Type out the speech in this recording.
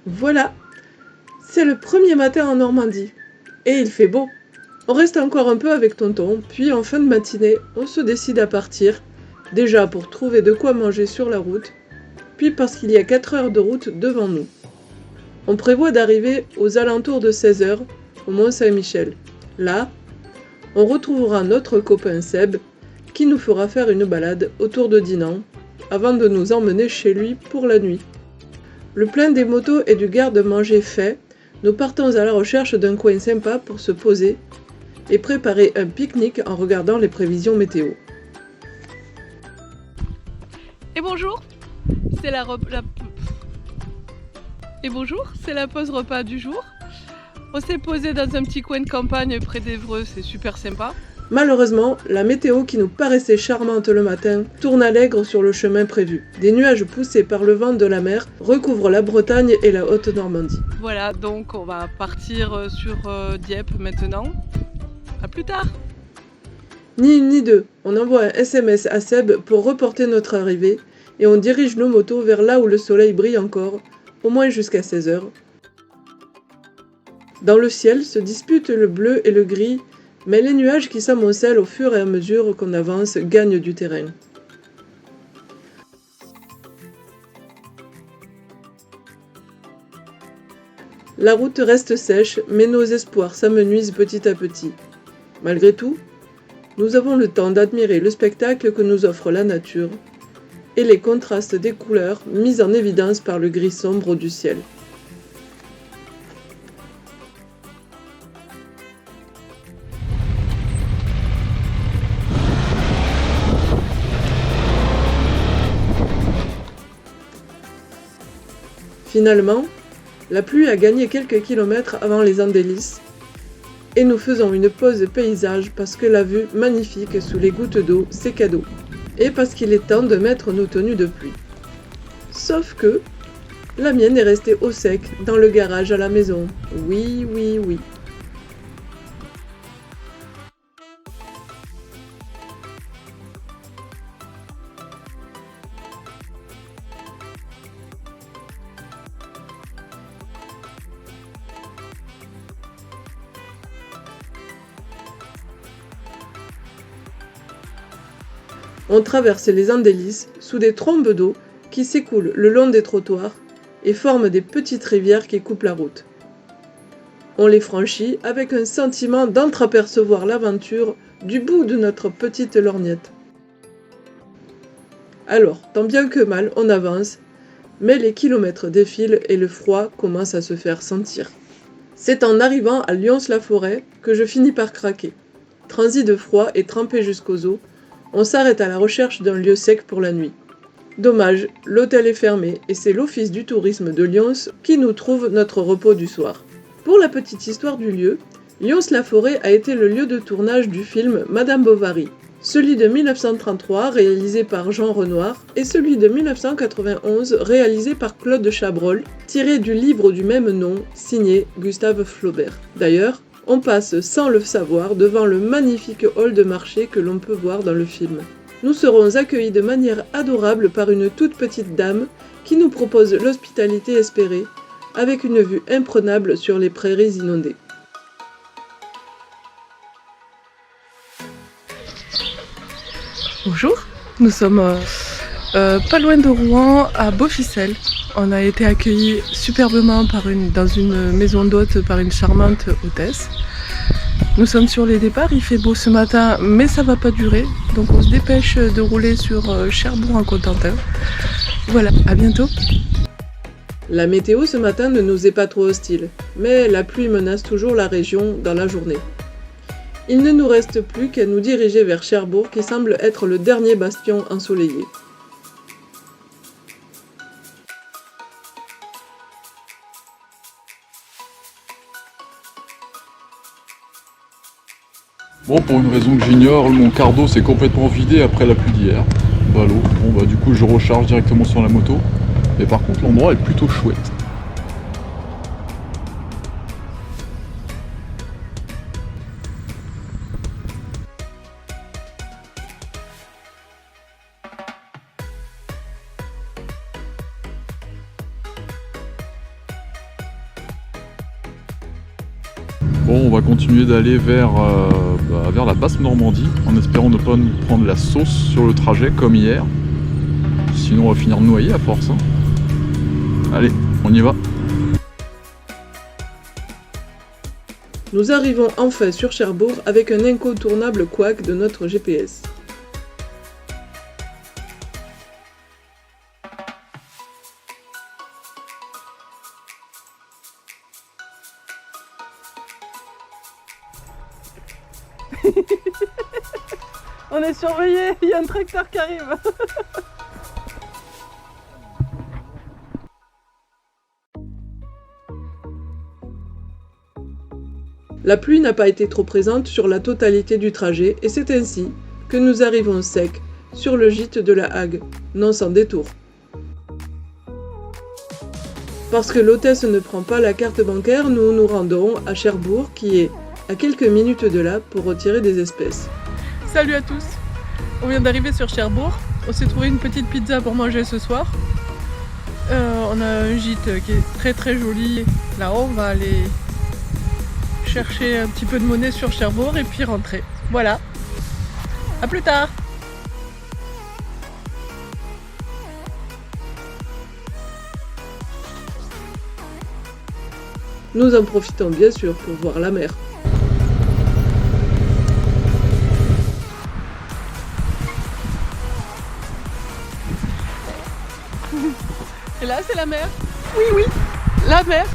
Voilà, c'est le premier matin en Normandie. Et il fait beau. On reste encore un peu avec tonton, puis en fin de matinée, on se décide à partir, déjà pour trouver de quoi manger sur la route, puis parce qu'il y a 4 heures de route devant nous. On prévoit d'arriver aux alentours de 16 heures au Mont-Saint-Michel. Là, on retrouvera notre copain Seb, qui nous fera faire une balade autour de Dinan, avant de nous emmener chez lui pour la nuit. Le plein des motos et du garde-manger fait, nous partons à la recherche d'un coin sympa pour se poser et préparer un pique-nique en regardant les prévisions météo. Et bonjour, c'est la pause repas du jour. On s'est posé dans un petit coin de campagne près d'Évreux, c'est super sympa. Malheureusement, la météo qui nous paraissait charmante le matin tourne à l'aigre sur le chemin prévu. Des nuages poussés par le vent de la mer recouvrent la Bretagne et la Haute-Normandie. Voilà, donc on va partir sur Dieppe maintenant. A plus tard. Ni une ni deux, on envoie un SMS à Seb pour reporter notre arrivée et on dirige nos motos vers là où le soleil brille encore, au moins jusqu'à 16 heures. Dans le ciel se disputent le bleu et le gris, mais les nuages qui s'amoncellent au fur et à mesure qu'on avance gagnent du terrain. La route reste sèche, mais nos espoirs s'amenuisent petit à petit. Malgré tout, nous avons le temps d'admirer le spectacle que nous offre la nature et les contrastes des couleurs mis en évidence par le gris sombre du ciel. Finalement, la pluie a gagné quelques kilomètres avant les Andelys et nous faisons une pause paysage parce que la vue magnifique sous les gouttes d'eau, c'est cadeau. Et parce qu'il est temps de mettre nos tenues de pluie. Sauf que la mienne est restée au sec dans le garage à la maison. Oui, oui, oui. On traverse les Andelys sous des trombes d'eau qui s'écoulent le long des trottoirs et forment des petites rivières qui coupent la route. On les franchit avec un sentiment d'entreapercevoir l'aventure du bout de notre petite lorgnette. Alors, tant bien que mal, on avance, mais les kilomètres défilent et le froid commence à se faire sentir. C'est en arrivant à Lyons-la-Forêt que je finis par craquer. Transi de froid et trempé jusqu'aux os, on s'arrête à la recherche d'un lieu sec pour la nuit. Dommage, l'hôtel est fermé et c'est l'office du tourisme de Lyons qui nous trouve notre repos du soir. Pour la petite histoire du lieu, Lyons-la-Forêt a été le lieu de tournage du film Madame Bovary, celui de 1933 réalisé par Jean Renoir et celui de 1991 réalisé par Claude Chabrol, tiré du livre du même nom signé Gustave Flaubert. D'ailleurs, on passe sans le savoir devant le magnifique hall de marché que l'on peut voir dans le film. Nous serons accueillis de manière adorable par une toute petite dame qui nous propose l'hospitalité espérée, avec une vue imprenable sur les prairies inondées. Bonjour, nous sommes pas loin de Rouen, à Beauficelle. On a été accueillis superbement dans une maison d'hôtes par une charmante hôtesse. Nous sommes sur les départs, il fait beau ce matin, mais ça va pas durer. Donc on se dépêche de rouler sur Cherbourg-en-Cotentin. Voilà, à bientôt. La météo ce matin ne nous est pas trop hostile, mais la pluie menace toujours la région dans la journée. Il ne nous reste plus qu'à nous diriger vers Cherbourg qui semble être le dernier bastion ensoleillé. Bon, pour une raison que j'ignore, mon cardo s'est complètement vidé après la pluie d'hier. Ballot. Bon, bah du coup je recharge directement sur la moto. Mais par contre l'endroit est plutôt chouette. Bon, on va continuer d'aller vers la basse Normandie, en espérant ne pas nous prendre la sauce sur le trajet comme hier. Sinon on va finir noyé à force. Hein. Allez, on y va. Nous arrivons enfin sur Cherbourg avec un incontournable couac de notre GPS. On est surveillé, il y a un tracteur qui arrive. La pluie n'a pas été trop présente sur la totalité du trajet et c'est ainsi que nous arrivons secs sur le gîte de la Hague, non sans détour. Parce que l'hôtesse ne prend pas la carte bancaire, nous nous rendons à Cherbourg qui est à quelques minutes de là pour retirer des espèces. Salut à tous, on vient d'arriver sur Cherbourg, on s'est trouvé une petite pizza pour manger ce soir. On a un gîte qui est très très joli, là-haut on va aller chercher un petit peu de monnaie sur Cherbourg et puis rentrer. Voilà, à plus tard. Nous en profitons bien sûr pour voir la mer. Et là c'est la mer. Oui, la mer.